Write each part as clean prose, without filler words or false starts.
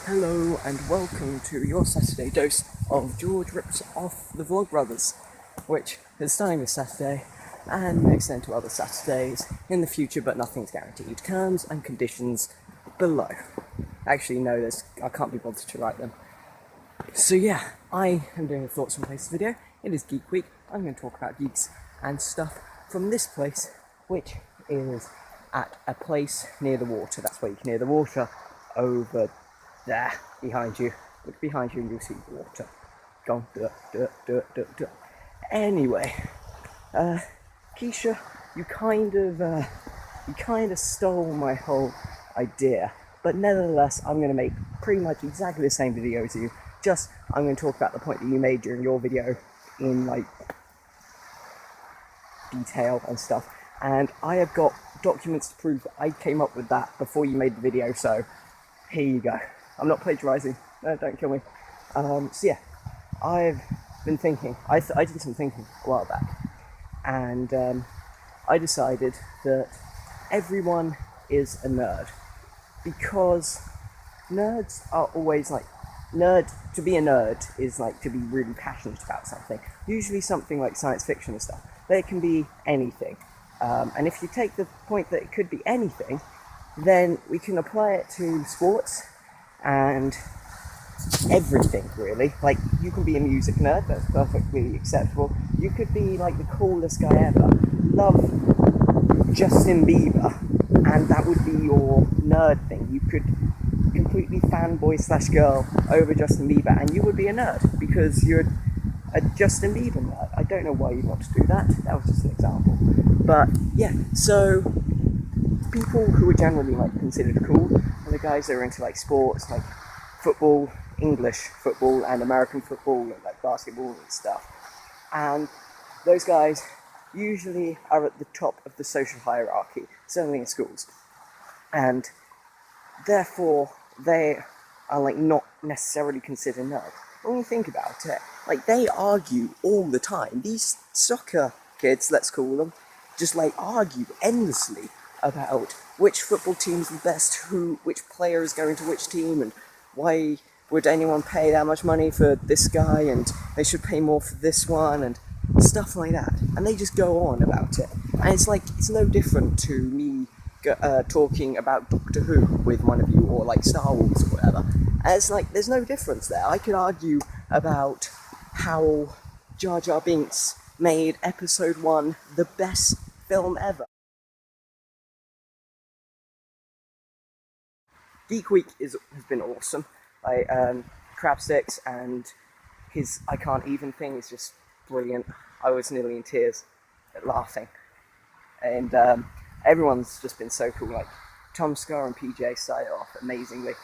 Hello and welcome to your Saturday dose of George Rips Off the Vlogbrothers, which is starting this Saturday and may extend to other Saturdays in the future, but nothing's guaranteed. Terms and conditions below. Actually, no, I can't be bothered to write them. So yeah, I am doing a Thoughts and Places video. It is Geek Week. I'm going to talk about geeks and stuff from this place, which is at a place near the water. That's where you can hear the water over there, behind you. Look behind you and you'll see water. Go on, Anyway, Keisha, you kind of stole my whole idea, but nevertheless, I'm going to make pretty much exactly the same video as you. Just, I'm going to talk about the point that you made during your video in like detail and stuff. And I have got documents to prove that I came up with that before you made the video. So here you go. I'm not plagiarizing. No, don't kill me. So yeah, I've been thinking. I did some thinking a while back, and I decided that everyone is a nerd because nerds are always like to be a nerd is like to be really passionate about something. Usually something like science fiction and stuff. But it can be anything. And if you take the point that it could be anything, then we can apply it to sports and everything, really. Like, you can be a music nerd, that's perfectly acceptable. You could be like the coolest guy ever, love Justin Bieber, and that would be your nerd thing. You could completely fanboy / girl over Justin Bieber, and you would be a nerd because you're a Justin Bieber nerd. I don't know why you want to do that. That was just an example. But yeah, so people who are generally like considered cool are the guys that are into like sports, like football, English football, and American football, and like basketball and stuff. And those guys usually are at the top of the social hierarchy, certainly in schools. And therefore, they are like not necessarily considered nerds. When you think about it, like they argue all the time. These soccer kids, let's call them, just like argue endlessly about which football team's the best, which player is going to which team, and why would anyone pay that much money for this guy, and they should pay more for this one, and stuff like that. And they just go on about it. And it's like, it's no different to me talking about Doctor Who with one of you, or like Star Wars or whatever. And it's like, there's no difference there. I could argue about how Jar Jar Binks made Episode 1 the best film ever. Geek Week has been awesome. Like, Crabsticks and his I Can't Even thing is just brilliant. I was nearly in tears laughing. And everyone's just been so cool. Like, Tom Scar and PJ started off amazingly.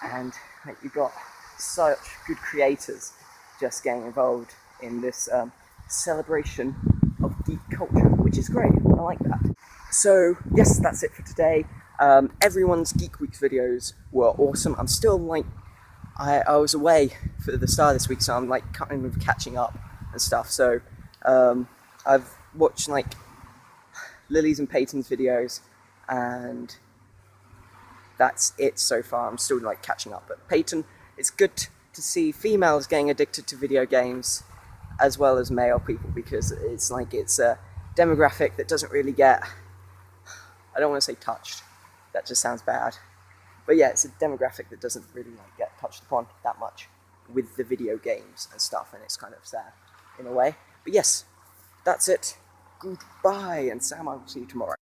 And like, you've got such good creators just getting involved in this celebration of geek culture, which is great. I like that. So yes, that's it for today. Everyone's Geek Week's videos were awesome. I'm still like, I was away for the start of this week, so I'm like kind of catching up and stuff. So I've watched like Lily's and Peyton's videos, and that's it so far. I'm still like catching up. But Peyton, it's good to see females getting addicted to video games as well as male people, because it's like, it's a demographic that doesn't really get, I don't want to say touched, that just sounds bad. But yeah, it's a demographic that doesn't really like get touched upon that much with the video games and stuff, and it's kind of sad in a way. But yes, that's it. Goodbye, and Sam, I will see you tomorrow.